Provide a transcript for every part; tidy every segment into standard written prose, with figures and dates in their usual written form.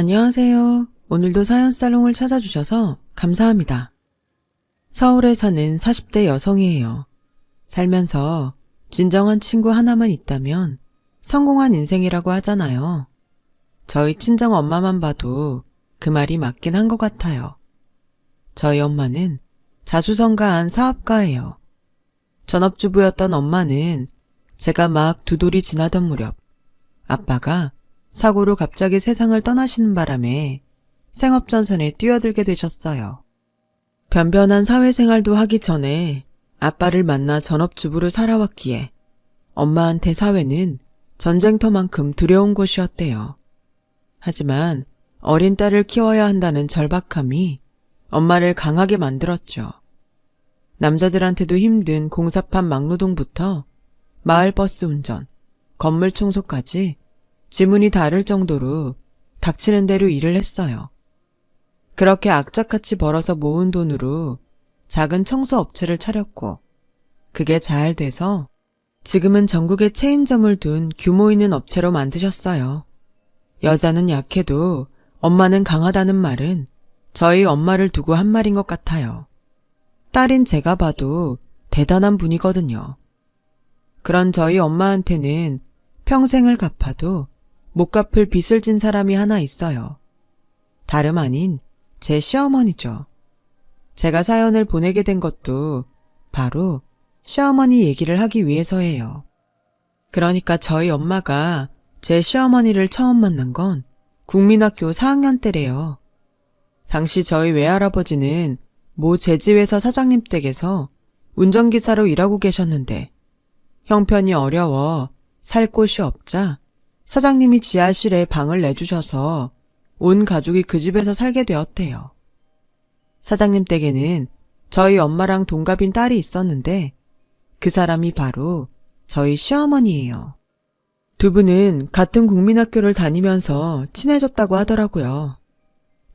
안녕하세요. 오늘도 사연살롱을 찾아주셔서 감사합니다. 서울에 사는 40대 여성이에요. 살면서 진정한 친구 하나만 있다면 성공한 인생이라고 하잖아요. 저희 친정 엄마만 봐도 그 말이 맞긴 한 것 같아요. 저희 엄마는 자수성가한 사업가예요. 전업주부였던 엄마는 제가 막 두 돌이 지나던 무렵 아빠가 사고로 갑자기 세상을 떠나시는 바람에 생업전선에 뛰어들게 되셨어요. 변변한 사회생활도 하기 전에 아빠를 만나 전업주부로 살아왔기에 엄마한테 사회는 전쟁터만큼 두려운 곳이었대요. 하지만 어린 딸을 키워야 한다는 절박함이 엄마를 강하게 만들었죠. 남자들한테도 힘든 공사판 막노동부터 마을버스 운전, 건물 청소까지 지문이 다를 정도로 닥치는 대로 일을 했어요. 그렇게 악착같이 벌어서 모은 돈으로 작은 청소업체를 차렸고 그게 잘 돼서 지금은 전국에 체인점을 둔 규모 있는 업체로 만드셨어요. 여자는 약해도 엄마는 강하다는 말은 저희 엄마를 두고 한 말인 것 같아요. 딸인 제가 봐도 대단한 분이거든요. 그런 저희 엄마한테는 평생을 갚아도 못 갚을 빚을 진 사람이 하나 있어요. 다름 아닌 제 시어머니죠. 제가 사연을 보내게 된 것도 바로 시어머니 얘기를 하기 위해서예요. 그러니까 저희 엄마가 제 시어머니를 처음 만난 건 국민학교 4학년 때래요. 당시 저희 외할아버지는 모 제지회사 사장님 댁에서 운전기사로 일하고 계셨는데 형편이 어려워 살 곳이 없자 사장님이 지하실에 방을 내주셔서 온 가족이 그 집에서 살게 되었대요. 사장님 댁에는 저희 엄마랑 동갑인 딸이 있었는데 그 사람이 바로 저희 시어머니예요. 두 분은 같은 국민학교를 다니면서 친해졌다고 하더라고요.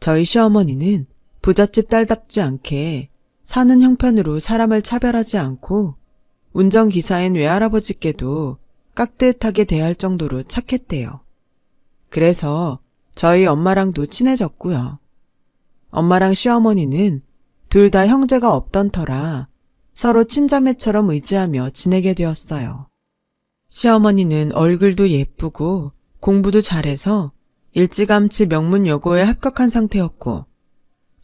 저희 시어머니는 부잣집 딸답지 않게 사는 형편으로 사람을 차별하지 않고 운전기사인 외할아버지께도 깍듯하게 대할 정도로 착했대요. 그래서 저희 엄마랑도 친해졌고요. 엄마랑 시어머니는 둘 다 형제가 없던 터라 서로 친자매처럼 의지하며 지내게 되었어요. 시어머니는 얼굴도 예쁘고 공부도 잘해서 일찌감치 명문여고에 합격한 상태였고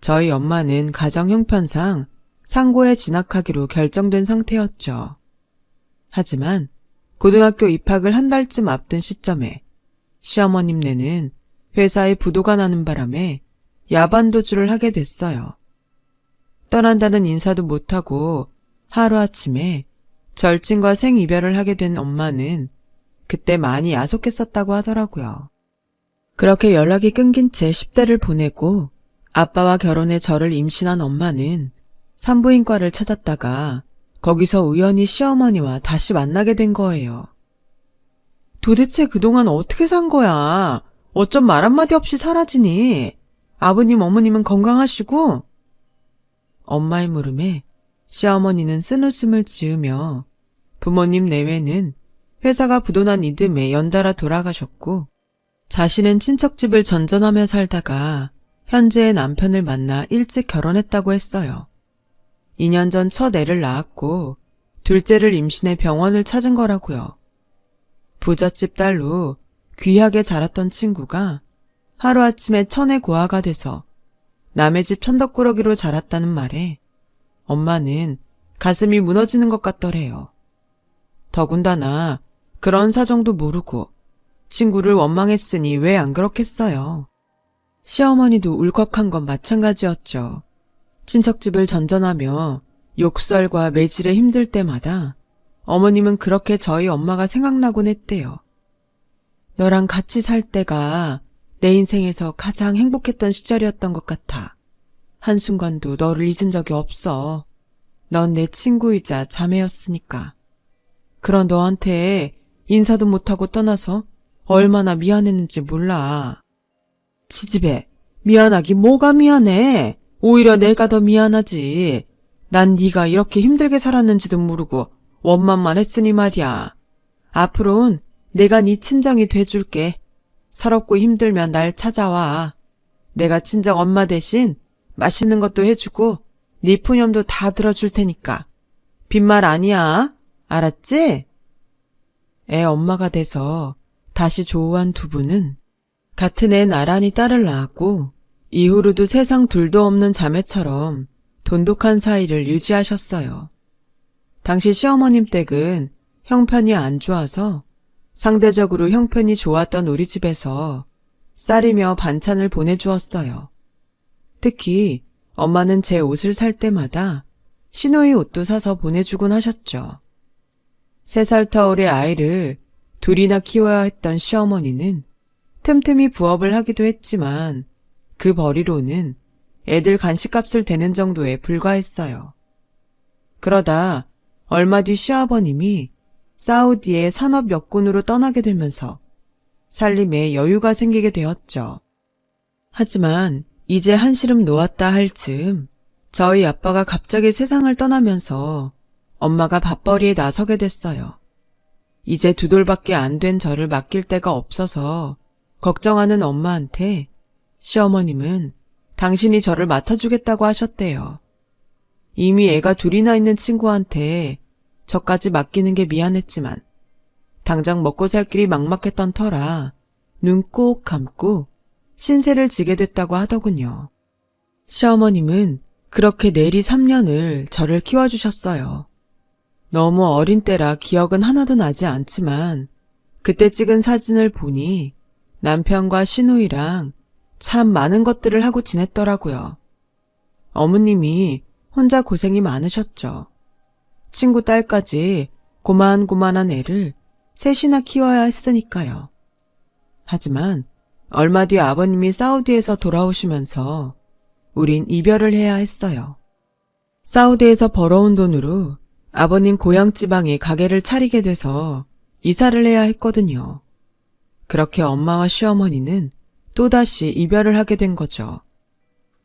저희 엄마는 가정 형편상 상고에 진학하기로 결정된 상태였죠. 하지만 고등학교 입학을 한 달쯤 앞둔 시점에 시어머님네는 회사에 부도가 나는 바람에 야반도주를 하게 됐어요. 떠난다는 인사도 못하고 하루아침에 절친과 생이별을 하게 된 엄마는 그때 많이 야속했었다고 하더라고요. 그렇게 연락이 끊긴 채 10대를 보내고 아빠와 결혼해 저를 임신한 엄마는 산부인과를 찾았다가 거기서 우연히 시어머니와 다시 만나게 된 거예요. 도대체 그동안 어떻게 산 거야? 어쩜 말 한마디 없이 사라지니? 아버님, 어머님은 건강하시고? 엄마의 물음에 시어머니는 쓴웃음을 지으며 부모님 내외는 회사가 부도난 이듬해 연달아 돌아가셨고 자신은 친척집을 전전하며 살다가 현재의 남편을 만나 일찍 결혼했다고 했어요. 2년 전 첫 애를 낳았고 둘째를 임신해 병원을 찾은 거라고요. 부잣집 딸로 귀하게 자랐던 친구가 하루아침에 천의 고아가 돼서 남의 집 천덕꾸러기로 자랐다는 말에 엄마는 가슴이 무너지는 것 같더래요. 더군다나 그런 사정도 모르고 친구를 원망했으니 왜 안 그렇겠어요. 시어머니도 울컥한 건 마찬가지였죠. 친척집을 전전하며 욕설과 매질에 힘들 때마다 어머님은 그렇게 저희 엄마가 생각나곤 했대요. 너랑 같이 살 때가 내 인생에서 가장 행복했던 시절이었던 것 같아. 한순간도 너를 잊은 적이 없어. 넌 내 친구이자 자매였으니까. 그런 너한테 인사도 못하고 떠나서 얼마나 미안했는지 몰라. 지지배, 미안하기 뭐가 미안해. 오히려 내가 더 미안하지. 난 네가 이렇게 힘들게 살았는지도 모르고 원망만 했으니 말이야. 앞으론 내가 네 친정이 돼줄게. 서럽고 힘들면 날 찾아와. 내가 친정 엄마 대신 맛있는 것도 해주고 네 푸념도 다 들어줄 테니까. 빈말 아니야. 알았지? 애 엄마가 돼서 다시 조우한 두 분은 같은 애 나란히 딸을 낳았고 이후로도 세상 둘도 없는 자매처럼 돈독한 사이를 유지하셨어요. 당시 시어머님 댁은 형편이 안 좋아서 상대적으로 형편이 좋았던 우리 집에서 쌀이며 반찬을 보내주었어요. 특히 엄마는 제 옷을 살 때마다 시누이 옷도 사서 보내주곤 하셨죠. 3살 터울의 아이를 둘이나 키워야 했던 시어머니는 틈틈이 부업을 하기도 했지만 그 벌이로는 애들 간식값을 대는 정도에 불과했어요. 그러다 얼마 뒤 시아버님이 사우디에 산업 여군으로 떠나게 되면서 살림에 여유가 생기게 되었죠. 하지만 이제 한시름 놓았다 할 즈음 저희 아빠가 갑자기 세상을 떠나면서 엄마가 밥벌이에 나서게 됐어요. 이제 2돌밖에 안 된 저를 맡길 데가 없어서 걱정하는 엄마한테 시어머님은 당신이 저를 맡아주겠다고 하셨대요. 이미 애가 2이나 있는 친구한테 저까지 맡기는 게 미안했지만 당장 먹고 살 길이 막막했던 터라 눈 꼭 감고 신세를 지게 됐다고 하더군요. 시어머님은 그렇게 내리 3년을 저를 키워주셨어요. 너무 어린 때라 기억은 하나도 나지 않지만 그때 찍은 사진을 보니 남편과 시누이랑 참 많은 것들을 하고 지냈더라고요. 어머님이 혼자 고생이 많으셨죠. 친구 딸까지 고만고만한 애를 셋이나 키워야 했으니까요. 하지만 얼마 뒤 아버님이 사우디에서 돌아오시면서 우린 이별을 해야 했어요. 사우디에서 벌어온 돈으로 아버님 고향 지방에 가게를 차리게 돼서 이사를 해야 했거든요. 그렇게 엄마와 시어머니는 또다시 이별을 하게 된 거죠.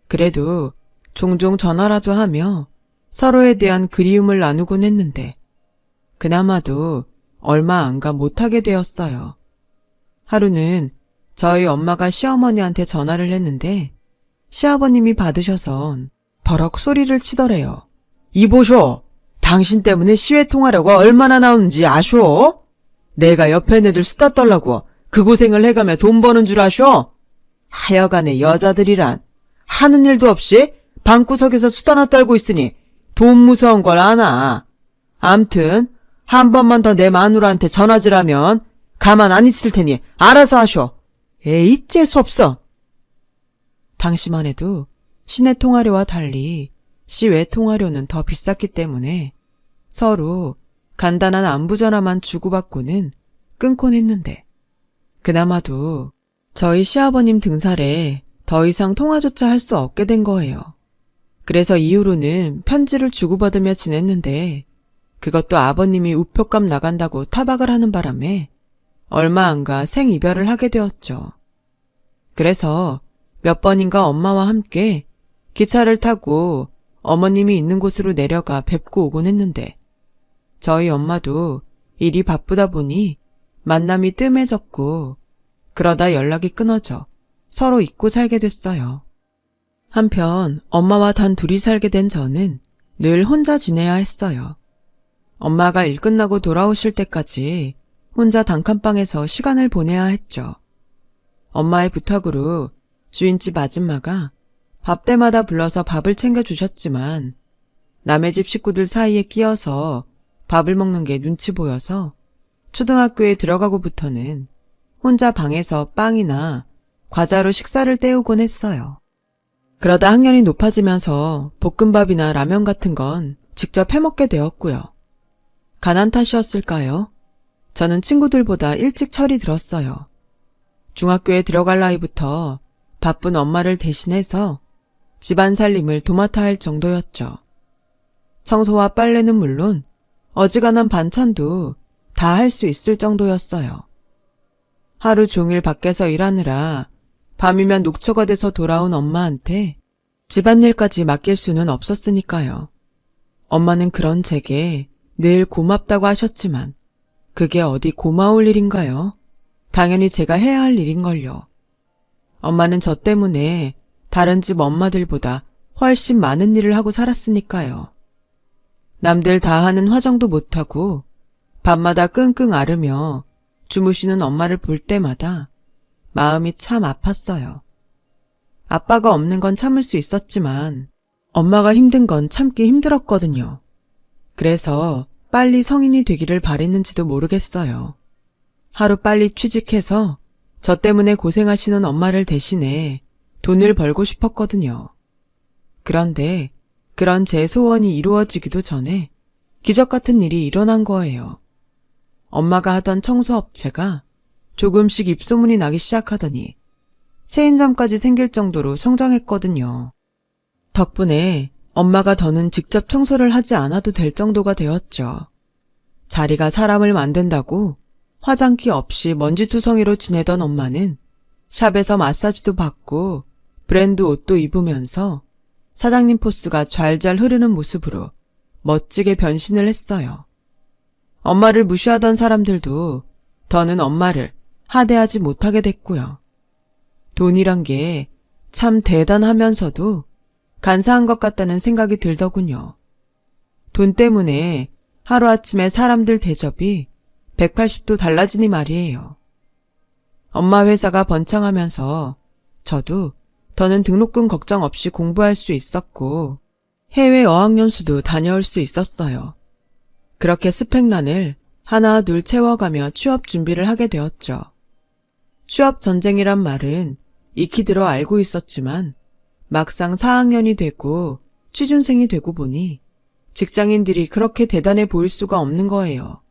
그래도 종종 전화라도 하며 서로에 대한 그리움을 나누곤 했는데 그나마도 얼마 안 가 못하게 되었어요. 하루는 저희 엄마가 시어머니한테 전화를 했는데 시아버님이 받으셔선 버럭 소리를 치더래요. 이보쇼! 당신 때문에 시외 통하려고 얼마나 나오는지 아쇼? 내가 옆에 애들 수다 떨라고 그 고생을 해가며 돈 버는 줄 아쇼? 하여간에 여자들이란 하는 일도 없이 방구석에서 수다나 떨고 있으니 돈 무서운 걸 아나. 암튼 한 번만 더 내 마누라한테 전화질하면 가만 안 있을 테니 알아서 하쇼. 에이 재수없어. 당시만 해도 시내 통화료와 달리 시외 통화료는 더 비쌌기 때문에 서로 간단한 안부전화만 주고받고는 끊곤 했는데 그나마도 저희 시아버님 등살에 더 이상 통화조차 할 수 없게 된 거예요. 그래서 이후로는 편지를 주고받으며 지냈는데 그것도 아버님이 우표값 나간다고 타박을 하는 바람에 얼마 안 가 생이별을 하게 되었죠. 그래서 몇 번인가 엄마와 함께 기차를 타고 어머님이 있는 곳으로 내려가 뵙고 오곤 했는데 저희 엄마도 일이 바쁘다 보니 만남이 뜸해졌고 그러다 연락이 끊어져 서로 잊고 살게 됐어요. 한편 엄마와 단 둘이 살게 된 저는 늘 혼자 지내야 했어요. 엄마가 일 끝나고 돌아오실 때까지 혼자 단칸방에서 시간을 보내야 했죠. 엄마의 부탁으로 주인집 아줌마가 밥 때마다 불러서 밥을 챙겨주셨지만 남의 집 식구들 사이에 끼어서 밥을 먹는 게 눈치 보여서 초등학교에 들어가고부터는 혼자 방에서 빵이나 과자로 식사를 때우곤 했어요. 그러다 학년이 높아지면서 볶음밥이나 라면 같은 건 직접 해먹게 되었고요. 가난 탓이었을까요? 저는 친구들보다 일찍 철이 들었어요. 중학교에 들어갈 나이부터 바쁜 엄마를 대신해서 집안 살림을 도맡아 할 정도였죠. 청소와 빨래는 물론 어지간한 반찬도 다 할 수 있을 정도였어요. 하루 종일 밖에서 일하느라 밤이면 녹초가 돼서 돌아온 엄마한테 집안일까지 맡길 수는 없었으니까요. 엄마는 그런 제게 늘 고맙다고 하셨지만 그게 어디 고마울 일인가요? 당연히 제가 해야 할 일인걸요. 엄마는 저 때문에 다른 집 엄마들보다 훨씬 많은 일을 하고 살았으니까요. 남들 다 하는 화장도 못하고 밤마다 끙끙 앓으며 주무시는 엄마를 볼 때마다 마음이 참 아팠어요. 아빠가 없는 건 참을 수 있었지만 엄마가 힘든 건 참기 힘들었거든요. 그래서 빨리 성인이 되기를 바랬는지도 모르겠어요. 하루 빨리 취직해서 저 때문에 고생하시는 엄마를 대신해 돈을 벌고 싶었거든요. 그런데 그런 제 소원이 이루어지기도 전에 기적 같은 일이 일어난 거예요. 엄마가 하던 청소업체가 조금씩 입소문이 나기 시작하더니 체인점까지 생길 정도로 성장했거든요. 덕분에 엄마가 더는 직접 청소를 하지 않아도 될 정도가 되었죠. 자리가 사람을 만든다고 화장기 없이 먼지투성이로 지내던 엄마는 샵에서 마사지도 받고 브랜드 옷도 입으면서 사장님 포스가 잘잘 흐르는 모습으로 멋지게 변신을 했어요. 엄마를 무시하던 사람들도 더는 엄마를 하대하지 못하게 됐고요. 돈이란 게 참 대단하면서도 간사한 것 같다는 생각이 들더군요. 돈 때문에 하루아침에 사람들 대접이 180도 달라지니 말이에요. 엄마 회사가 번창하면서 저도 더는 등록금 걱정 없이 공부할 수 있었고 해외 어학연수도 다녀올 수 있었어요. 그렇게 스펙란을 하나 둘 채워가며 취업 준비를 하게 되었죠. 취업 전쟁이란 말은 익히 들어 알고 있었지만 막상 4학년이 되고 취준생이 되고 보니 직장인들이 그렇게 대단해 보일 수가 없는 거예요.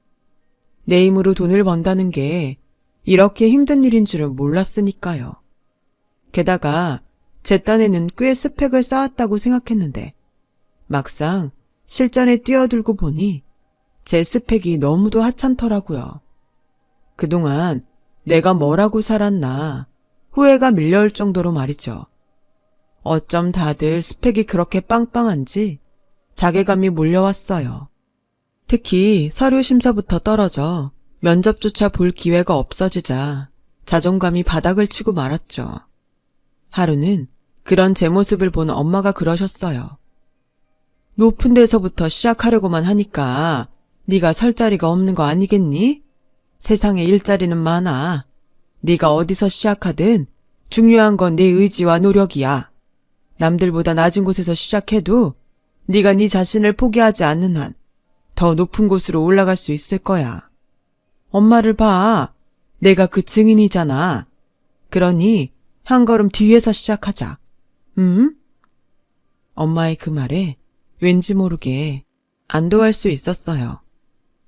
내 힘으로 돈을 번다는 게 이렇게 힘든 일인 줄은 몰랐으니까요. 게다가 제 딴에는 꽤 스펙을 쌓았다고 생각했는데 막상 실전에 뛰어들고 보니 제 스펙이 너무도 하찮더라고요. 그동안 내가 뭐라고 살았나 후회가 밀려올 정도로 말이죠. 어쩜 다들 스펙이 그렇게 빵빵한지 자괴감이 몰려왔어요. 특히 서류 심사부터 떨어져 면접조차 볼 기회가 없어지자 자존감이 바닥을 치고 말았죠. 하루는 그런 제 모습을 본 엄마가 그러셨어요. 높은 데서부터 시작하려고만 하니까 네가 설 자리가 없는 거 아니겠니? 세상에 일자리는 많아. 네가 어디서 시작하든 중요한 건 네 의지와 노력이야. 남들보다 낮은 곳에서 시작해도 네가 네 자신을 포기하지 않는 한 더 높은 곳으로 올라갈 수 있을 거야. 엄마를 봐. 내가 그 증인이잖아. 그러니 한 걸음 뒤에서 시작하자. 응? 엄마의 그 말에 왠지 모르게 안도할 수 있었어요.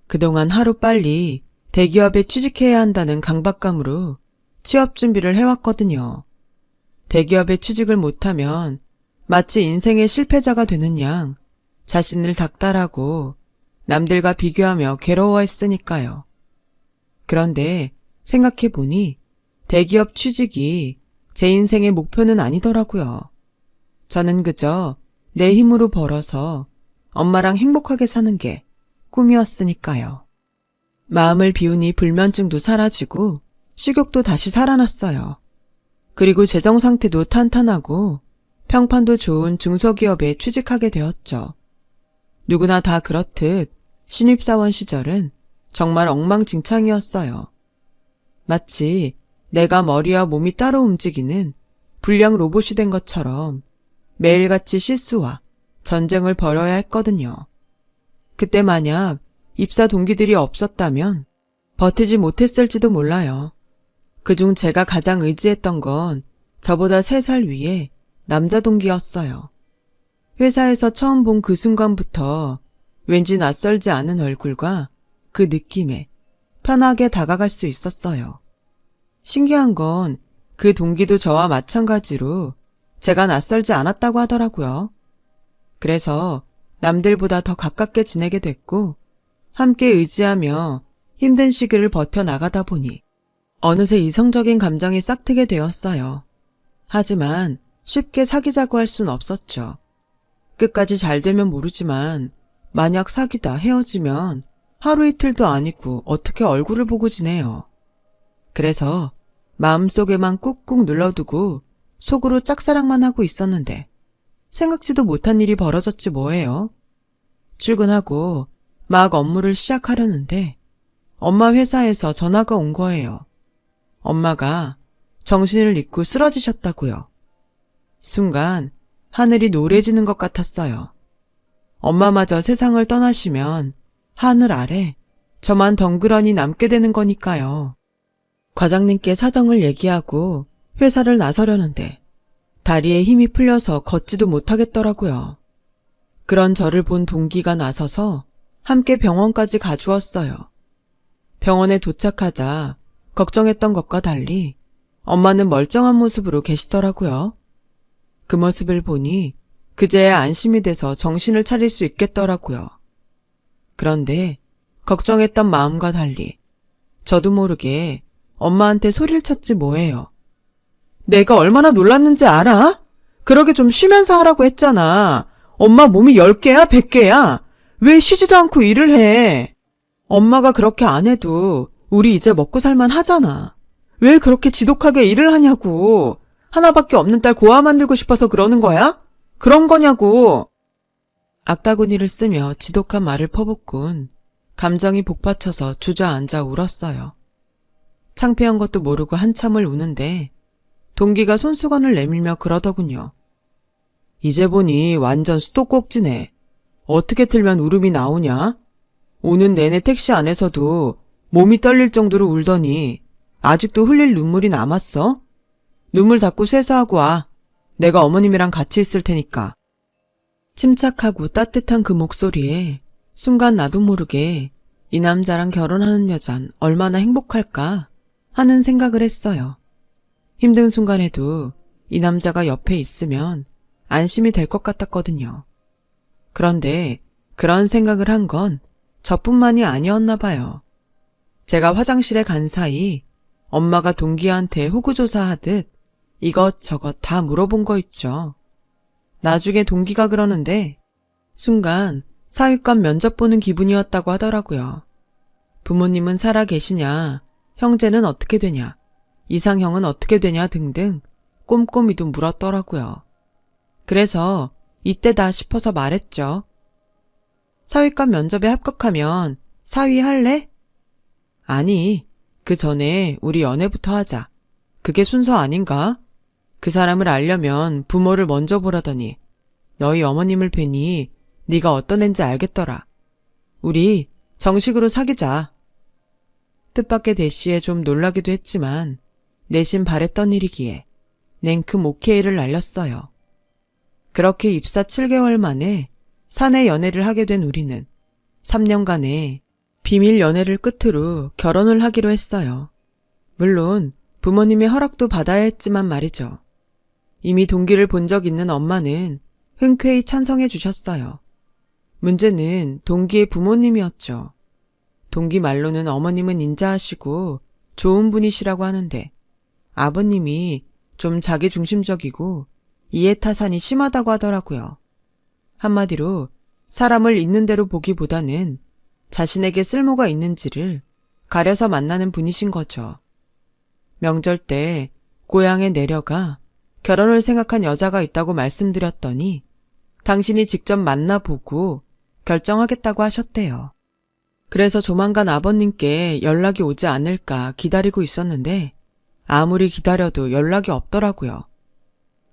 그동안 하루빨리 대기업에 취직해야 한다는 강박감으로 취업 준비를 해왔거든요. 대기업에 취직을 못하면 마치 인생의 실패자가 되는 양 자신을 닥달하고 남들과 비교하며 괴로워했으니까요. 그런데 생각해보니 대기업 취직이 제 인생의 목표는 아니더라고요. 저는 그저 내 힘으로 벌어서 엄마랑 행복하게 사는 게 꿈이었으니까요. 마음을 비우니 불면증도 사라지고 식욕도 다시 살아났어요. 그리고 재정 상태도 탄탄하고 평판도 좋은 중소기업에 취직하게 되었죠. 누구나 다 그렇듯 신입사원 시절은 정말 엉망진창이었어요. 마치 내가 머리와 몸이 따로 움직이는 불량 로봇이 된 것처럼 매일같이 실수와 전쟁을 벌여야 했거든요. 그때 만약 입사 동기들이 없었다면 버티지 못했을지도 몰라요. 그중 제가 가장 의지했던 건 저보다 3살 위에 남자 동기였어요. 회사에서 처음 본 그 순간부터 왠지 낯설지 않은 얼굴과 그 느낌에 편하게 다가갈 수 있었어요. 신기한 건 그 동기도 저와 마찬가지로 제가 낯설지 않았다고 하더라고요. 그래서 남들보다 더 가깝게 지내게 됐고 함께 의지하며 힘든 시기를 버텨나가다 보니 어느새 이성적인 감정이 싹트게 되었어요. 하지만 쉽게 사귀자고 할 순 없었죠. 끝까지 잘 되면 모르지만 만약 사귀다 헤어지면 하루 이틀도 아니고 어떻게 얼굴을 보고 지내요. 그래서 마음속에만 꾹꾹 눌러두고 속으로 짝사랑만 하고 있었는데 생각지도 못한 일이 벌어졌지 뭐예요. 출근하고 막 업무를 시작하려는데 엄마 회사에서 전화가 온 거예요. 엄마가 정신을 잃고 쓰러지셨다고요. 순간 하늘이 노래지는 것 같았어요. 엄마마저 세상을 떠나시면 하늘 아래 저만 덩그러니 남게 되는 거니까요. 과장님께 사정을 얘기하고 회사를 나서려는데 다리에 힘이 풀려서 걷지도 못하겠더라고요. 그런 저를 본 동기가 나서서 함께 병원까지 가주었어요. 병원에 도착하자 걱정했던 것과 달리 엄마는 멀쩡한 모습으로 계시더라고요. 그 모습을 보니 그제야 안심이 돼서 정신을 차릴 수 있겠더라고요. 그런데 걱정했던 마음과 달리 저도 모르게 엄마한테 소리를 쳤지 뭐예요. 내가 얼마나 놀랐는지 알아? 그러게 좀 쉬면서 하라고 했잖아. 엄마 몸이 10개야? 100개야? 왜 쉬지도 않고 일을 해? 엄마가 그렇게 안 해도 우리 이제 먹고 살만 하잖아. 왜 그렇게 지독하게 일을 하냐고. 하나밖에 없는 딸 고아 만들고 싶어서 그러는 거야? 그런 거냐고. 악다구니를 쓰며 지독한 말을 퍼붓곤 감정이 복받쳐서 주저앉아 울었어요. 창피한 것도 모르고 한참을 우는데 동기가 손수건을 내밀며 그러더군요. 이제 보니 완전 수도꼭지네. 어떻게 틀면 울음이 나오냐? 오는 내내 택시 안에서도 몸이 떨릴 정도로 울더니 아직도 흘릴 눈물이 남았어? 눈물 닦고 세수하고 와. 내가 어머님이랑 같이 있을 테니까. 침착하고 따뜻한 그 목소리에 순간 나도 모르게 이 남자랑 결혼하는 여잔 얼마나 행복할까 하는 생각을 했어요. 힘든 순간에도 이 남자가 옆에 있으면 안심이 될 것 같았거든요. 그런데 그런 생각을 한 건 저뿐만이 아니었나 봐요. 제가 화장실에 간 사이 엄마가 동기한테 호구조사하듯 이것저것 다 물어본 거 있죠. 나중에 동기가 그러는데 순간 사위감 면접 보는 기분이었다고 하더라고요. 부모님은 살아 계시냐, 형제는 어떻게 되냐, 이상형은 어떻게 되냐 등등 꼼꼼히도 물었더라고요. 그래서 이때다 싶어서 말했죠. 사위감 면접에 합격하면 사위 할래? 아니, 그 전에 우리 연애부터 하자. 그게 순서 아닌가? 그 사람을 알려면 부모를 먼저 보라더니 너희 어머님을 뵈니 네가 어떤 앤지 알겠더라. 우리 정식으로 사귀자. 뜻밖의 대시에 좀 놀라기도 했지만 내심 바랬던 일이기에 냉큼 오케이를 날렸어요. 그렇게 입사 7개월 만에 사내 연애를 하게 된 우리는 3년간의 비밀 연애를 끝으로 결혼을 하기로 했어요. 물론 부모님의 허락도 받아야 했지만 말이죠. 이미 동기를 본 적 있는 엄마는 흔쾌히 찬성해 주셨어요. 문제는 동기의 부모님이었죠. 동기 말로는 어머님은 인자하시고 좋은 분이시라고 하는데 아버님이 좀 자기중심적이고 이해타산이 심하다고 하더라고요. 한마디로 사람을 있는 대로 보기보다는 자신에게 쓸모가 있는지를 가려서 만나는 분이신 거죠. 명절 때 고향에 내려가 결혼을 생각한 여자가 있다고 말씀드렸더니 당신이 직접 만나보고 결정하겠다고 하셨대요. 그래서 조만간 아버님께 연락이 오지 않을까 기다리고 있었는데 아무리 기다려도 연락이 없더라고요.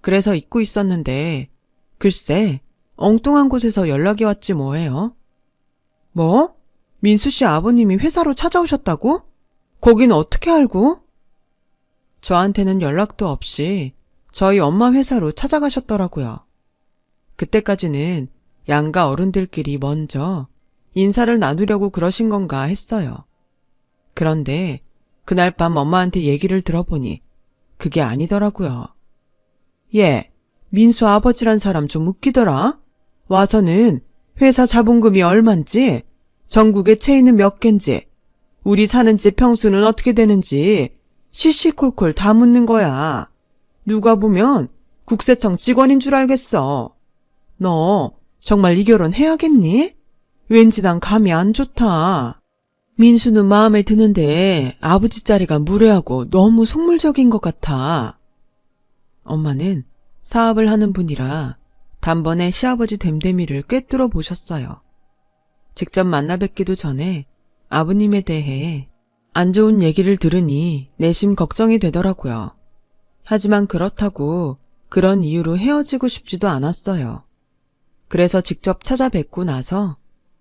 그래서 잊고 있었는데 글쎄 엉뚱한 곳에서 연락이 왔지 뭐예요. 뭐? 민수 씨 아버님이 회사로 찾아오셨다고? 거긴 어떻게 알고? 저한테는 연락도 없이 저희 엄마 회사로 찾아가셨더라고요. 그때까지는 양가 어른들끼리 먼저 인사를 나누려고 그러신 건가 했어요. 그런데 그날 밤 엄마한테 얘기를 들어보니 그게 아니더라고요. 얘, 민수 아버지란 사람 좀 웃기더라. 와서는 회사 자본금이 얼만지, 전국에 체인은 몇 갠지, 우리 사는 집 평수는 어떻게 되는지 시시콜콜 다 묻는 거야. 누가 보면 국세청 직원인 줄 알겠어. 너 정말 이 결혼 해야겠니? 왠지 난 감이 안 좋다. 민수는 마음에 드는데 아버지 자리가 무례하고 너무 속물적인 것 같아. 엄마는 사업을 하는 분이라 단번에 시아버지 됨됨이를 꿰뚫어 보셨어요. 직접 만나 뵙기도 전에 아버님에 대해 안 좋은 얘기를 들으니 내심 걱정이 되더라고요. 하지만 그렇다고 그런 이유로 헤어지고 싶지도 않았어요. 그래서 직접 찾아뵙고 나서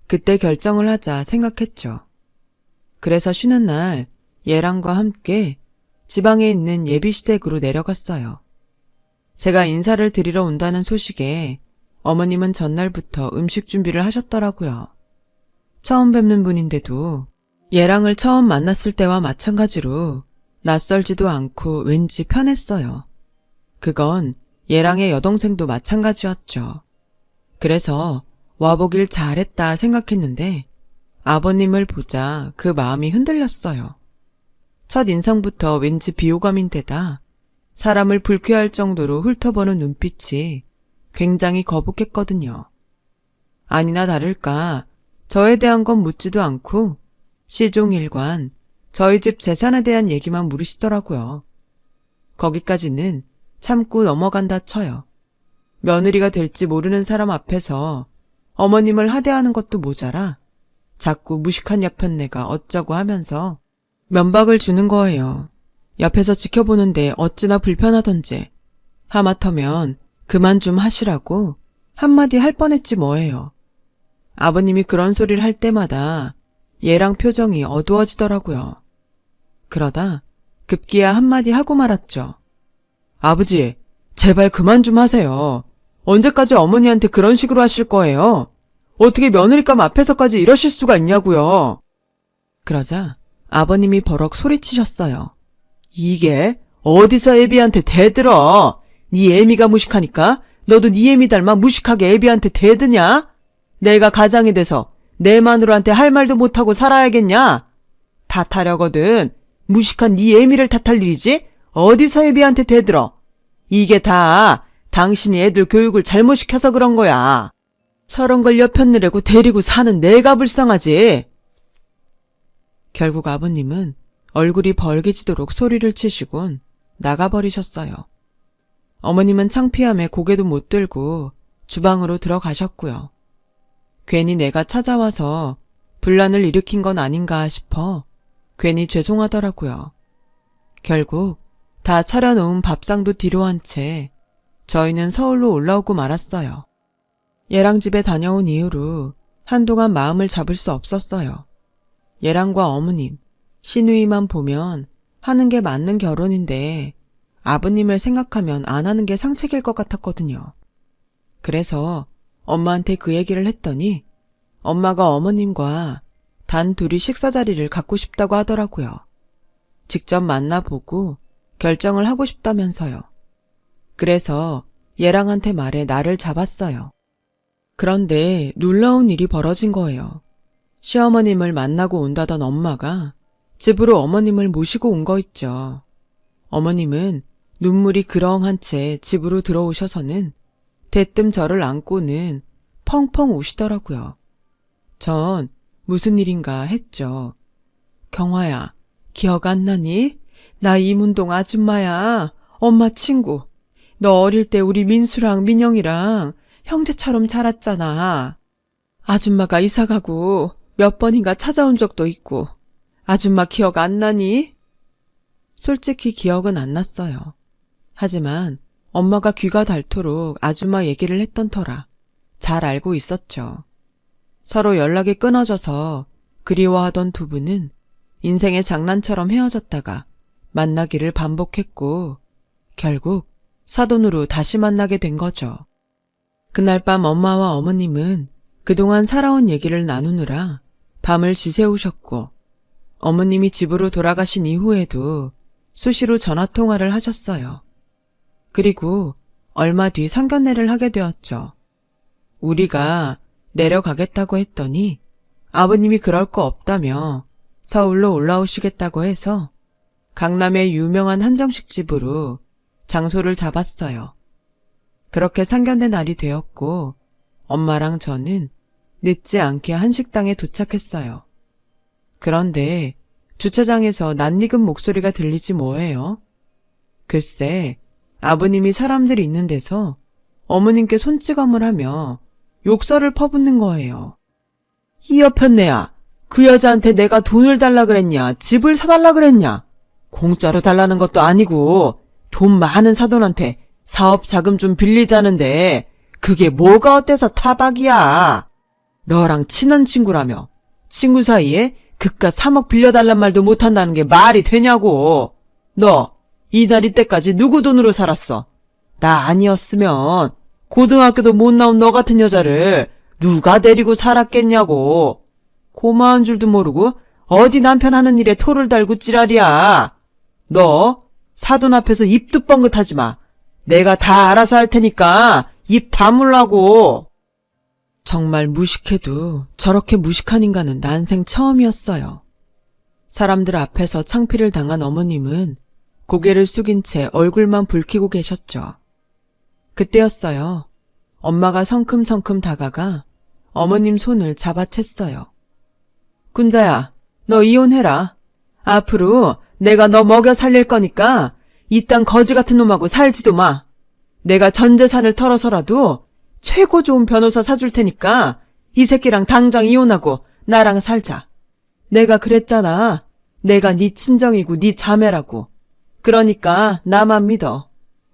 그때 결정을 하자 생각했죠. 그래서 쉬는 날 얘랑과 함께 지방에 있는 예비시댁으로 내려갔어요. 제가 인사를 드리러 온다는 소식에 어머님은 전날부터 음식 준비를 하셨더라고요. 처음 뵙는 분인데도 얘랑을 처음 만났을 때와 마찬가지로 낯설지도 않고 왠지 편했어요. 그건 얘랑의 여동생도 마찬가지였죠. 그래서 와보길 잘했다 생각했는데 아버님을 보자 그 마음이 흔들렸어요. 첫 인상부터 왠지 비호감인데다 사람을 불쾌할 정도로 훑어보는 눈빛이 굉장히 거북했거든요. 아니나 다를까 저에 대한 건 묻지도 않고 시종일관 저희 집 재산에 대한 얘기만 물으시더라고요. 거기까지는 참고 넘어간다 쳐요. 며느리가 될지 모르는 사람 앞에서 어머님을 하대하는 것도 모자라 자꾸 무식한 옆편내가 어쩌고 하면서 면박을 주는 거예요. 옆에서 지켜보는데 어찌나 불편하던지. 하마터면 그만 좀 하시라고 한마디 할 뻔했지 뭐예요. 아버님이 그런 소리를 할 때마다 얘랑 표정이 어두워지더라고요. 그러다 급기야 한마디 하고 말았죠. 아버지, 제발 그만 좀 하세요. 언제까지 어머니한테 그런 식으로 하실 거예요? 어떻게 며느리감 앞에서까지 이러실 수가 있냐고요. 그러자 아버님이 버럭 소리치셨어요. 이게 어디서 애비한테 대들어? 네 애미가 무식하니까 너도 네 애미 닮아 무식하게 애비한테 대드냐? 내가 가장이 돼서 내 마누라한테 할 말도 못하고 살아야겠냐? 탓하려거든 무식한 네 애미를 탓할 일이지? 어디서 애비한테 대들어? 이게 다 당신이 애들 교육을 잘못 시켜서 그런 거야. 저런 걸 옆편내려고 데리고 사는 내가 불쌍하지. 결국 아버님은 얼굴이 벌개지도록 소리를 치시곤 나가버리셨어요. 어머님은 창피함에 고개도 못 들고 주방으로 들어가셨고요. 괜히 내가 찾아와서 분란을 일으킨 건 아닌가 싶어 괜히 죄송하더라고요. 결국 다 차려놓은 밥상도 뒤로 한 채 저희는 서울로 올라오고 말았어요. 얘랑 집에 다녀온 이후로 한동안 마음을 잡을 수 없었어요. 얘랑과 어머님, 시누이만 보면 하는 게 맞는 결혼인데 아버님을 생각하면 안 하는 게 상책일 것 같았거든요. 그래서 엄마한테 그 얘기를 했더니 엄마가 어머님과 단 둘이 식사 자리를 갖고 싶다고 하더라고요. 직접 만나보고 결정을 하고 싶다면서요. 그래서 얘랑한테 말해 나를 잡았어요. 그런데 놀라운 일이 벌어진 거예요. 시어머님을 만나고 온다던 엄마가 집으로 어머님을 모시고 온 거 있죠. 어머님은 눈물이 그렁한 채 집으로 들어오셔서는 대뜸 저를 안고는 펑펑 우시더라고요. 전 무슨 일인가 했죠. 경화야, 기억 안 나니? 나 이문동 아줌마야. 엄마 친구. 너 어릴 때 우리 민수랑 민영이랑 형제처럼 자랐잖아. 아줌마가 이사가고 몇 번인가 찾아온 적도 있고. 아줌마 기억 안 나니? 솔직히 기억은 안 났어요. 하지만 엄마가 귀가 닳도록 아줌마 얘기를 했던 터라 잘 알고 있었죠. 서로 연락이 끊어져서 그리워하던 두 분은 인생의 장난처럼 헤어졌다가 만나기를 반복했고 결국 사돈으로 다시 만나게 된 거죠. 그날 밤 엄마와 어머님은 그동안 살아온 얘기를 나누느라 밤을 지새우셨고 어머님이 집으로 돌아가신 이후에도 수시로 전화통화를 하셨어요. 그리고 얼마 뒤 상견례를 하게 되었죠. 우리가 내려가겠다고 했더니 아버님이 그럴 거 없다며 서울로 올라오시겠다고 해서 강남의 유명한 한정식 집으로 장소를 잡았어요. 그렇게 상견례 날이 되었고 엄마랑 저는 늦지 않게 한식당에 도착했어요. 그런데 주차장에서 낯익은 목소리가 들리지 뭐예요? 글쎄, 아버님이 사람들이 있는 데서 어머님께 손찌검을 하며 욕설을 퍼붓는 거예요. 이 여편네야, 그 여자한테 내가 돈을 달라 그랬냐, 집을 사달라 그랬냐? 공짜로 달라는 것도 아니고 돈 많은 사돈한테 사업 자금 좀 빌리자는데 그게 뭐가 어때서 타박이야? 너랑 친한 친구라며 친구 사이에 그깟 3억 빌려달란 말도 못한다는 게 말이 되냐고. 너 이날 이때까지 누구 돈으로 살았어? 나 아니었으면 고등학교도 못 나온 너 같은 여자를 누가 데리고 살았겠냐고. 고마운 줄도 모르고 어디 남편 하는 일에 토를 달고 찌랄이야. 너 사돈 앞에서 입도 뻥긋하지 마. 내가 다 알아서 할 테니까 입 다물라고. 정말 무식해도 저렇게 무식한 인간은 난생 처음이었어요. 사람들 앞에서 창피를 당한 어머님은 고개를 숙인 채 얼굴만 붉히고 계셨죠. 그때였어요. 엄마가 성큼성큼 다가가 어머님 손을 잡아챘어요. 군자야, 너 이혼해라. 앞으로 내가 너 먹여 살릴 거니까 이딴 거지 같은 놈하고 살지도 마. 내가 전 재산을 털어서라도 최고 좋은 변호사 사줄 테니까 이 새끼랑 당장 이혼하고 나랑 살자. 내가 그랬잖아. 내가 네 친정이고 네 자매라고. 그러니까 나만 믿어.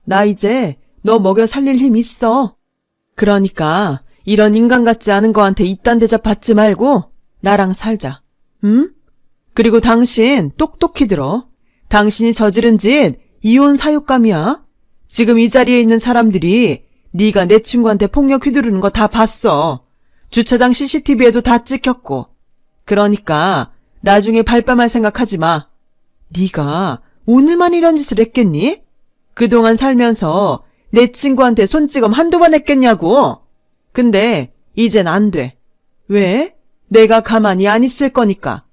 나 이제 너 먹여 살릴 힘 있어. 그러니까 이런 인간 같지 않은 거한테 이딴 대접 받지 말고 나랑 살자. 응? 그리고 당신 똑똑히 들어. 당신이 저지른 짓 이혼 사육감이야. 지금 이 자리에 있는 사람들이 네가 내 친구한테 폭력 휘두르는 거 다 봤어. 주차장 CCTV에도 다 찍혔고. 그러니까 나중에 발뺌할 생각하지 마. 네가 오늘만 이런 짓을 했겠니? 그동안 살면서 내 친구한테 손찌검 한두 번 했겠냐고. 근데 이젠 안 돼. 왜? 내가 가만히 안 있을 거니까.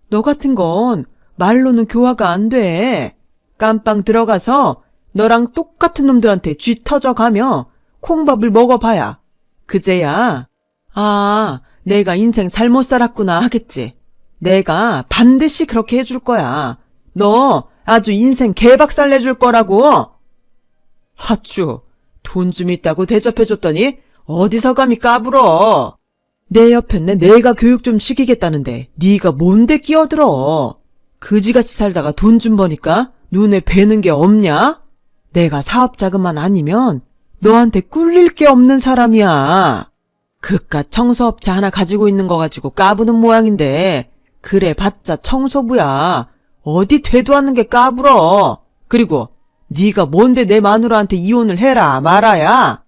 너 같은 건 말로는 교화가 안 돼. 깜빵 들어가서 너랑 똑같은 놈들한테 쥐 터져가며 콩밥을 먹어봐야 그제야 아, 내가 인생 잘못 살았구나 하겠지. 내가 반드시 그렇게 해줄 거야. 너 아주 인생 개박살 내줄 거라고. 하쭈, 돈 좀 있다고 대접해줬더니 어디서 감히 까불어. 내 옆에 내가 교육 좀 시키겠다는데 네가 뭔데 끼어들어. 그지같이 살다가 돈 좀 버니까 눈에 뵈는 게 없냐? 내가 사업자금만 아니면 너한테 꿀릴 게 없는 사람이야. 그깟 청소업체 하나 가지고 있는 거 가지고 까부는 모양인데 그래 봤자 청소부야. 어디 되도 않는 게 까불어. 그리고 네가 뭔데 내 마누라한테 이혼을 해라 말아야.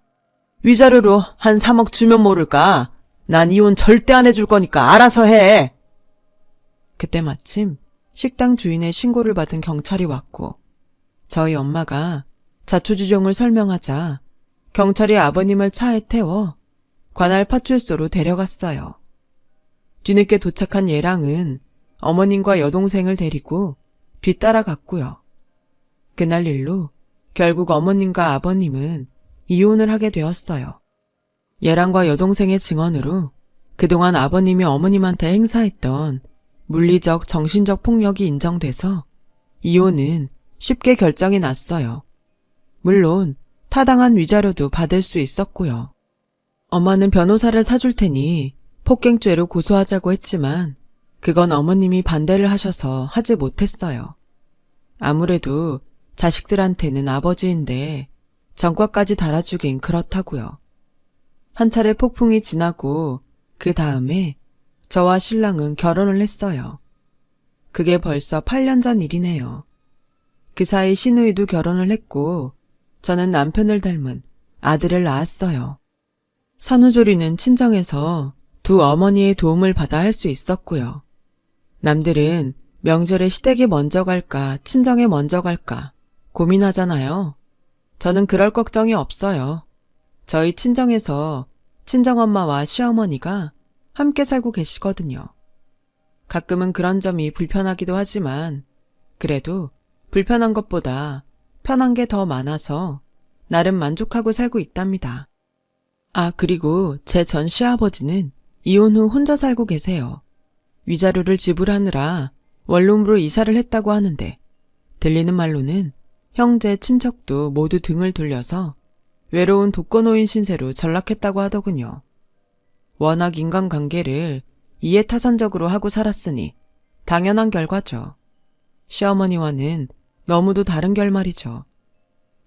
위자료로 한 3억 주면 모를까. 난 이혼 절대 안 해줄 거니까 알아서 해. 그때 마침 식당 주인의 신고를 받은 경찰이 왔고 저희 엄마가 자초지종을 설명하자 경찰이 아버님을 차에 태워 관할 파출소로 데려갔어요. 뒤늦게 도착한 예랑은 어머님과 여동생을 데리고 뒤따라갔고요. 그날 일로 결국 어머님과 아버님은 이혼을 하게 되었어요. 예랑과 여동생의 증언으로 그동안 아버님이 어머님한테 행사했던 물리적, 정신적 폭력이 인정돼서 이혼은 쉽게 결정이 났어요. 물론 타당한 위자료도 받을 수 있었고요. 엄마는 변호사를 사줄 테니 폭행죄로 고소하자고 했지만 그건 어머님이 반대를 하셔서 하지 못했어요. 아무래도 자식들한테는 아버지인데 전과까지 달아주긴 그렇다고요. 한 차례 폭풍이 지나고 그 다음에 저와 신랑은 결혼을 했어요. 그게 벌써 8년 전 일이네요. 그 사이 시누이도 결혼을 했고 저는 남편을 닮은 아들을 낳았어요. 산후조리는 친정에서 두 어머니의 도움을 받아 할 수 있었고요. 남들은 명절에 시댁에 먼저 갈까 친정에 먼저 갈까 고민하잖아요. 저는 그럴 걱정이 없어요. 저희 친정에서 친정엄마와 시어머니가 함께 살고 계시거든요. 가끔은 그런 점이 불편하기도 하지만 그래도 불편한 것보다 편한 게 더 많아서 나름 만족하고 살고 있답니다. 아, 그리고 제 전 시아버지는 이혼 후 혼자 살고 계세요. 위자료를 지불하느라 원룸으로 이사를 했다고 하는데 들리는 말로는 형제, 친척도 모두 등을 돌려서 외로운 독거노인 신세로 전락했다고 하더군요. 워낙 인간관계를 이해타산적으로 하고 살았으니 당연한 결과죠. 시어머니와는 너무도 다른 결말이죠.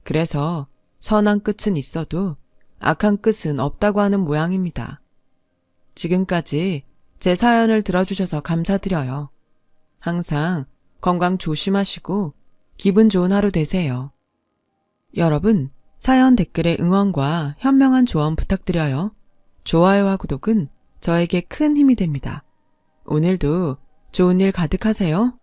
그래서 선한 끝은 있어도 악한 끝은 없다고 하는 모양입니다. 지금까지 제 사연을 들어주셔서 감사드려요. 항상 건강 조심하시고 기분 좋은 하루 되세요. 여러분, 사연 댓글에 응원과 현명한 조언 부탁드려요. 좋아요와 구독은 저에게 큰 힘이 됩니다. 오늘도 좋은 일 가득하세요.